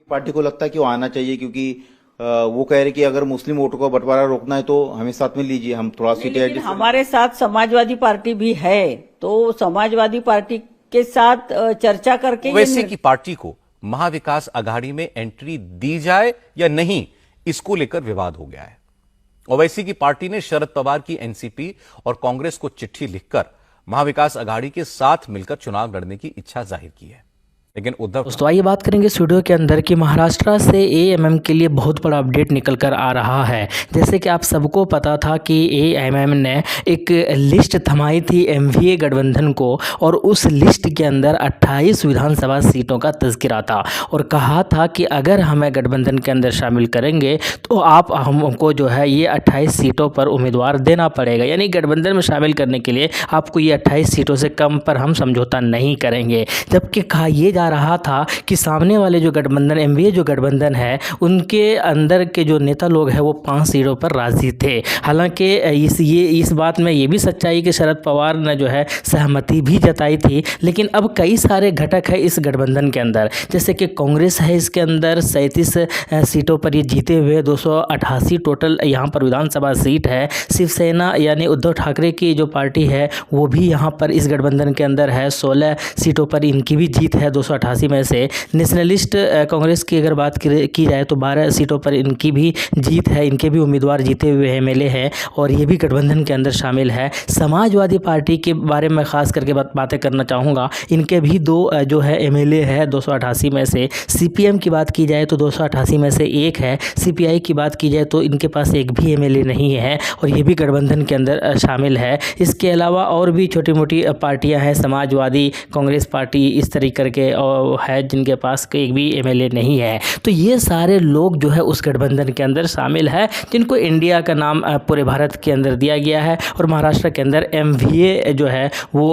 Party को लगता है कि वो आना चाहिए क्योंकि वो कह रहे कि अगर मुस्लिम वोटों का बंटवारा रोकना है तो हमें साथ में लीजिए, हम थोड़ा सीटें लेकिन एडजस्ट हमारे साथ समाजवादी पार्टी भी है, तो समाजवादी पार्टी के साथ चर्चा करके ये ओवैसी की पार्टी को महाविकास आघाड़ी में एंट्री दी जाए या नहीं, इसको लेकर विवाद हो गया है। ओवैसी की पार्टी ने शरद पवार की एनसीपी और कांग्रेस को चिट्ठी लिखकर महाविकास आघाड़ी के साथ मिलकर चुनाव लड़ने की इच्छा जाहिर की है, लेकिन उद्धव दोस्तों आइए बात करेंगे इस वीडियो के अंदर कि महाराष्ट्र से एएमएम के लिए बहुत बड़ा अपडेट निकल कर आ रहा है। जैसे कि आप सबको पता था कि एएमएम ने एक लिस्ट थमाई थी एमवीए गठबंधन को, और उस लिस्ट के अंदर 28 विधानसभा सीटों का तज़किरा था और कहा था कि अगर हमें गठबंधन के अंदर शामिल करेंगे तो आप हमको जो है ये 28 सीटों पर उम्मीदवार देना पड़ेगा, यानी गठबंधन में शामिल करने के लिए आपको ये 28 सीटों से कम पर हम समझौता नहीं करेंगे। जबकि कहा यह जा रहा था कि सामने वाले जो गठबंधन एमवीए जो गठबंधन है उनके अंदर के जो नेता लोग हैं वो 5 सीटों पर राजी थे। हालांकि इस बात में ये भी सच्चाई कि शरद पवार ने जो है सहमति भी जताई थी, लेकिन अब कई सारे घटक है इस गठबंधन के अंदर, जैसे कि कांग्रेस है इसके अंदर 37 सीटों पर ये जीते हुए 288 टोटल यहाँ पर विधानसभा सीट है। शिवसेना यानी उद्धव ठाकरे की जो पार्टी है वो भी यहाँ पर इस गठबंधन के अंदर है, 16 सीटों पर इनकी भी जीत है 288 में से। नेशनलिस्ट कांग्रेस की अगर बात की जाए तो 12 सीटों पर इनकी भी जीत है, इनके भी उम्मीदवार जीते हुए एमएलए हैं और ये भी गठबंधन के अंदर शामिल है। समाजवादी पार्टी के बारे में खास करके बातें करना चाहूँगा, इनके भी 2 जो है एमएलए है 288 में से। सीपीएम की बात की जाए तो 288 में से 1 है, सीपीआई की बात की जाए तो इनके पास एक भी एमएलए नहीं है और ये भी गठबंधन के अंदर शामिल है। इसके अलावा और भी छोटी मोटी पार्टियां हैं, समाजवादी कांग्रेस पार्टी इस तरीके के है जिनके पास एक भी एमएलए नहीं है। तो ये सारे लोग जो है उस गठबंधन के अंदर शामिल है जिनको इंडिया का नाम पूरे भारत के अंदर दिया गया है और महाराष्ट्र के अंदर एमवीए जो है वो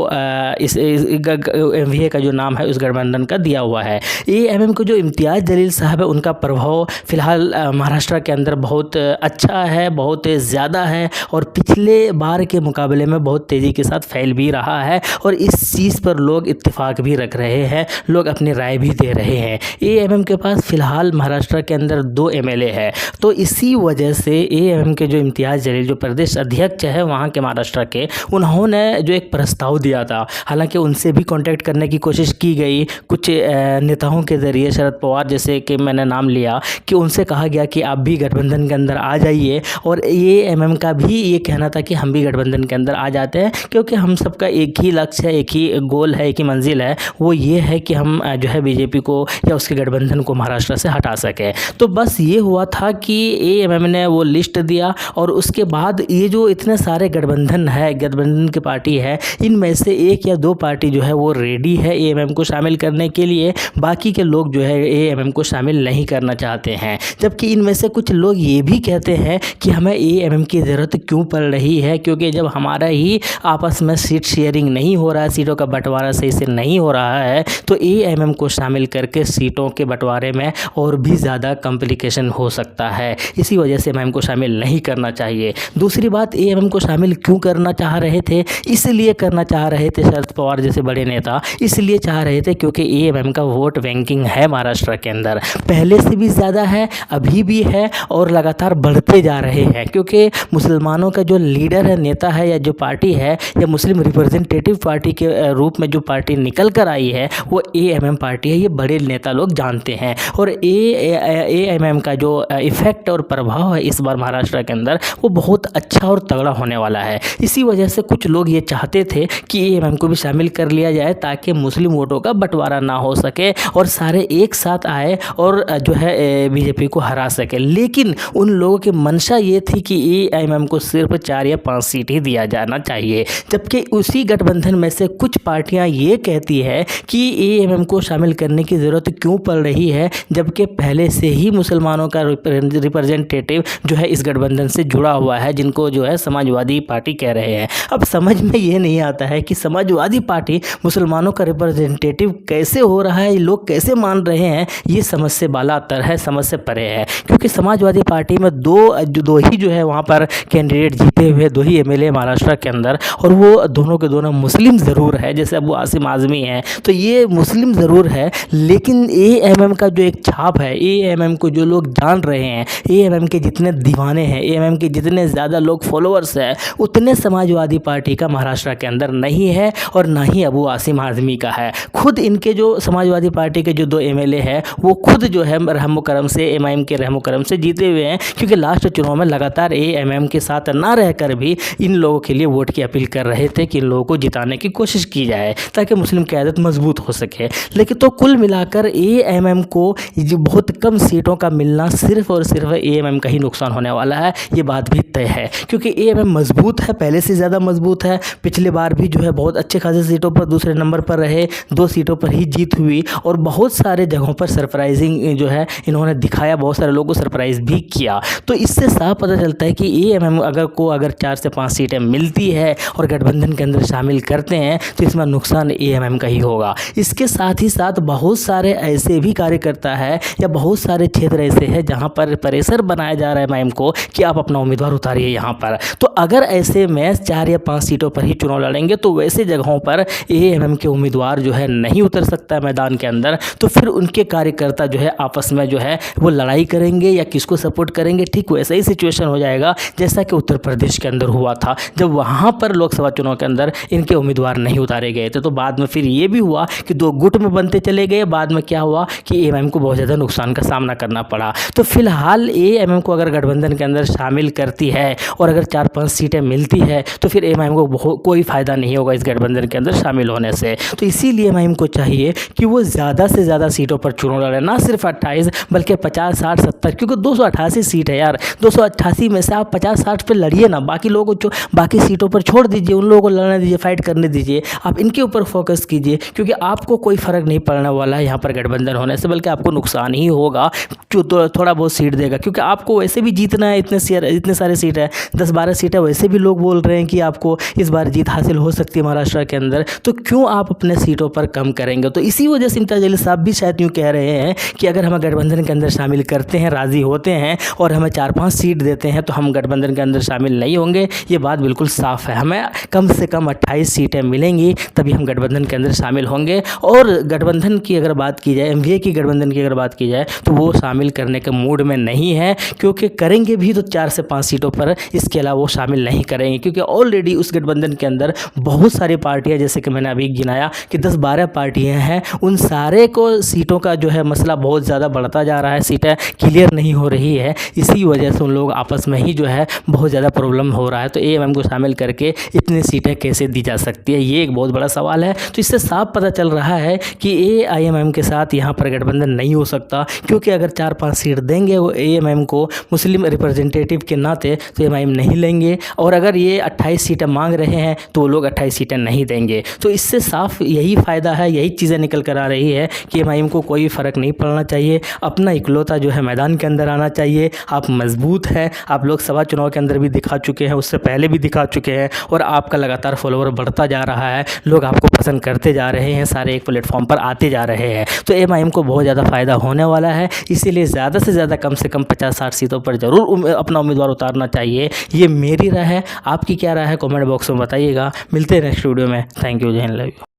इस एमवीए का जो नाम है उस गठबंधन का दिया हुआ है। एएमएम को जो इम्तियाज़ जलील साहब है उनका प्रभाव फिलहाल महाराष्ट्र के अंदर बहुत अच्छा है, बहुत ज़्यादा है और पिछले बार के मुकाबले में बहुत तेज़ी के साथ फैल भी रहा है और इस चीज़ पर लोग इत्तेफाक भी रख रहे हैं, लोग अपनी राय भी दे रहे हैं। एएमएम के पास फिलहाल महाराष्ट्र के अंदर 2 एमएलए है, तो इसी वजह से एएमएम के जो इम्तियाज़ जलील जो प्रदेश अध्यक्ष है वहाँ के महाराष्ट्र के, उन्होंने जो एक प्रस्ताव दिया था, हालांकि उनसे भी कांटेक्ट करने की कोशिश की गई कुछ नेताओं के ज़रिए, शरद पवार जैसे कि मैंने नाम लिया, कि उनसे कहा गया कि आप भी गठबंधन के अंदर आ जाइए और एएमएम का भी ये कहना था कि हम भी गठबंधन के अंदर आ जाते हैं क्योंकि हम सबका एक ही लक्ष्य है, एक ही गोल है, एक ही मंजिल है, वो ये है कि हम जो है बीजेपी को या उसके गठबंधन को महाराष्ट्र से हटा सके। तो बस ये हुआ था कि एएमएम ने वो लिस्ट दिया और उसके बाद ये जो इतने सारे गठबंधन है, गठबंधन की पार्टी है, इनमें से 1 या 2 पार्टी जो है वो रेडी है एएमएम को शामिल करने के लिए, बाकी के लोग जो है एएमएम को शामिल नहीं करना चाहते हैं। जबकि इनमें से कुछ लोग ये भी कहते हैं कि हमें एएमएम की ज़रूरत क्यों पड़ रही है, क्योंकि जब हमारा ही आपस में सीट शेयरिंग नहीं हो रहा है, सीटों का बंटवारा सही से नहीं हो रहा है, तो एएमएम को शामिल करके सीटों के बंटवारे में और भी ज़्यादा कॉम्प्लिकेशन हो सकता है। इसी वजह से एएमएम को शामिल नहीं करना चाहिए। दूसरी बात, एएमएम को शामिल क्यों करना चाह रहे थे, इसलिए करना चाह रहे थे शरद पवार जैसे बड़े नेता, इसलिए चाह रहे थे क्योंकि एएमएम का वोट बैंकिंग है महाराष्ट्र के अंदर, पहले से भी ज़्यादा है, अभी भी है और लगातार बढ़ते जा रहे हैं, क्योंकि मुसलमानों का जो लीडर है, नेता है या जो पार्टी है या मुस्लिम रिप्रेजेंटेटिव पार्टी के रूप में जो पार्टी निकल कर आई है वो एएमएम पार्टी है, ये बड़े नेता लोग जानते हैं। और एएमएम का जो इफ़ेक्ट और प्रभाव है इस बार महाराष्ट्र के अंदर वो बहुत अच्छा और तगड़ा होने वाला है। इसी वजह से कुछ लोग ये चाहते थे कि एएमएम को भी शामिल कर लिया जाए ताकि मुस्लिम वोटों का बंटवारा ना हो सके और सारे एक साथ आए और जो है बीजेपी को हरा सके। लेकिन उन लोगों की मंशा ये थी कि एएमएम को सिर्फ 4 या 5 सीट ही दिया जाना चाहिए, जबकि उसी गठबंधन में से कुछ पार्टियां ये कहती है कि एएमएम को शामिल करने की ज़रूरत क्यों पड़ रही है, जबकि पहले से ही मुसलमानों का रिप्रेजेंटेटिव जो है इस गठबंधन से जुड़ा हुआ है, जिनको जो है समाजवादी पार्टी कह रहे हैं। अब समझ में ये नहीं आता है कि समाजवादी पार्टी मुसलमानों का रिप्रेजेंटेटिव कैसे हो रहा है, लोग कैसे मान रहे हैं, ये समझ से बालातर है, समझ से परे है। क्योंकि समाजवादी पार्टी में दो ही जो है वहाँ पर कैंडिडेट जीते हुए, 2 ही एमएलए महाराष्ट्र के अंदर, और वो दोनों के दोनों मुस्लिम ज़रूर है, जैसे अबू आसिम आज़मी हैं, तो ये मुस्लिम मुस्लिम ज़रूर है, लेकिन एएमएम का जो एक छाप है, एएमएम को जो लोग जान रहे हैं, एएमएम के जितने दीवाने हैं, एएमएम के जितने ज़्यादा लोग फॉलोअर्स हैं, उतने समाजवादी पार्टी का महाराष्ट्र के अंदर नहीं है और ना ही अबू आसिम आज़मी का है। खुद इनके जो समाजवादी पार्टी के जो 2 एमएलए हैं वो खुद जो है रहमो करम से, एमआईएम के रहमो करम से जीते हुए हैं, क्योंकि लास्ट चुनाव में लगातार एएमएम के साथ ना रहकर भी इन लोगों के लिए वोट की अपील कर रहे थे कि इन लोगों को जिताने की कोशिश की जाए ताकि मुस्लिम क़यादत मजबूत हो सके। लेकिन तो कुल मिलाकर एएमएम को जो बहुत कम सीटों का मिलना सिर्फ और सिर्फ एएमएम का ही नुकसान होने वाला है, ये बात भी तय है, क्योंकि एएमएम मजबूत है, पहले से ज़्यादा मजबूत है। पिछले बार भी जो है बहुत अच्छे खासे सीटों पर दूसरे नंबर पर रहे, 2 सीटों पर ही जीत हुई और बहुत सारे जगहों पर सरप्राइजिंग जो है इन्होंने दिखाया, बहुत सारे लोगों को सरप्राइज़ भी किया। तो इससे साफ पता चलता है कि एएमएम अगर 4 से 5 सीटें मिलती है और गठबंधन के अंदर शामिल करते हैं तो इसमें नुकसान एएमएम का ही होगा। इसके साथ ही साथ बहुत सारे ऐसे भी कार्यकर्ता है या बहुत सारे क्षेत्र ऐसे हैं जहां पर प्रेशर बनाया जा रहा है एएमएम को कि आप अपना उम्मीदवार उतारिए यहाँ पर। तो अगर ऐसे में 4 या 5 सीटों पर ही चुनाव लड़ेंगे तो वैसे जगहों पर एएमएम के उम्मीदवार जो है नहीं उतर सकता है मैदान के अंदर, तो फिर उनके कार्यकर्ता जो है आपस में जो है वो लड़ाई करेंगे या किसको सपोर्ट करेंगे। ठीक वैसा ही सिचुएशन हो जाएगा जैसा कि उत्तर प्रदेश के अंदर हुआ था, जब वहाँ पर लोकसभा चुनाव के अंदर इनके उम्मीदवार नहीं उतारे गए थे। तो बाद में फिर ये भी हुआ कि 2 गुट में बनते चले गए। बाद में क्या हुआ कि एएमएम को बहुत ज़्यादा नुकसान का सामना करना पड़ा। तो फिलहाल एएमएम को अगर गठबंधन के अंदर शामिल करती है और अगर 4-5 सीटें मिलती है तो फिर एएमएम को कोई फ़ायदा नहीं होगा इस गठबंधन के अंदर शामिल होने से। तो इसीलिए एएमएम को चाहिए कि वो ज़्यादा से ज़्यादा सीटों पर चुनाव लड़े, ना सिर्फ 28 बल्कि 50, 60, 70, क्योंकि 288 सीट है यार। 288 में से आप 50-60 पे लड़िए ना, बाकी लोगों को बाकी सीटों पर छोड़ दीजिए, उन लोगों को लड़ने दीजिए, फाइट करने दीजिए, आप इनके ऊपर फोकस कीजिए, क्योंकि आपको कोई फ़र्क नहीं पड़ने वाला है यहाँ पर गठबंधन होने से, बल्कि आपको नुकसान ही होगा जो थोड़ा बहुत सीट देगा, क्योंकि आपको वैसे भी जीतना है। इतने सारे सीट है, 10-12 सीटें वैसे भी लोग बोल रहे हैं कि आपको इस बार जीत हासिल हो सकती है महाराष्ट्र के अंदर, तो क्यों आप अपने सीटों पर कम करेंगे। तो इसी वजह से इम्तियाज़ जलील साहब भी शायद यूँ कह रहे हैं कि अगर हम गठबंधन के अंदर शामिल करते हैं, राज़ी होते हैं और हमें 4-5 सीट देते हैं तो हम गठबंधन के अंदर शामिल नहीं होंगे। ये बात बिल्कुल साफ़ है, हमें कम से कम 28 सीटें मिलेंगी तभी हम गठबंधन के अंदर शामिल होंगे। और गठबंधन की अगर बात की जाए, एमवीए की गठबंधन की अगर बात की जाए तो वो शामिल करने के मूड में नहीं है, क्योंकि करेंगे भी तो 4 से 5 सीटों पर, इसके अलावा वो शामिल नहीं करेंगे, क्योंकि ऑलरेडी उस गठबंधन के अंदर बहुत सारी पार्टियां, जैसे कि मैंने अभी गिनाया कि 10-12 पार्टियां हैं, उन सारे को सीटों का जो है मसला बहुत ज़्यादा बढ़ता जा रहा है, सीटें क्लियर नहीं हो रही है। इसी वजह से उन लोग आपस में ही जो है बहुत ज़्यादा प्रॉब्लम हो रहा है। तो एएमएम को शामिल करके इतनी सीटें कैसे दी जा सकती है, ये एक बहुत बड़ा सवाल है। तो इससे साफ पता चल रहा है कि एआईएमएम के साथ यहाँ पर गठबंधन नहीं हो सकता, क्योंकि अगर 4-5 सीट देंगे वो एएमएम को मुस्लिम रिप्रेजेंटेटिव के नाते तो एएमआईएम नहीं लेंगे, और अगर ये 28 सीटें मांग रहे हैं तो वो लोग 28 सीटें नहीं देंगे। तो इससे साफ यही फ़ायदा है, यही चीज़ें निकल कर आ रही है कि एएमआईएम को कोई फ़र्क नहीं पड़ना चाहिए, अपना इकलौता जो है मैदान के अंदर आना चाहिए। आप मजबूत हैं, आप लोकसभा चुनाव के अंदर भी दिखा चुके हैं, उससे पहले भी दिखा चुके हैं, और आपका लगातार फॉलोवर बढ़ता जा रहा है, लोग आपको पसंद करते जा रहे हैं, सारे एक प्लेटफॉर्म पर आते जा रहे हैं। तो एएमआईएम को बहुत ज़्यादा फ़ायदा होने वाला है, इसीलिए ज़्यादा से ज़्यादा कम से कम 50-60 सीटों पर ज़रूर अपना उम्मीदवार उतारना चाहिए। ये मेरी राय है, आपकी क्या राय है कमेंट बॉक्स में बताइएगा। मिलते हैं नेक्स्ट वीडियो में। थैंक यू, जय हिंद, लव यू।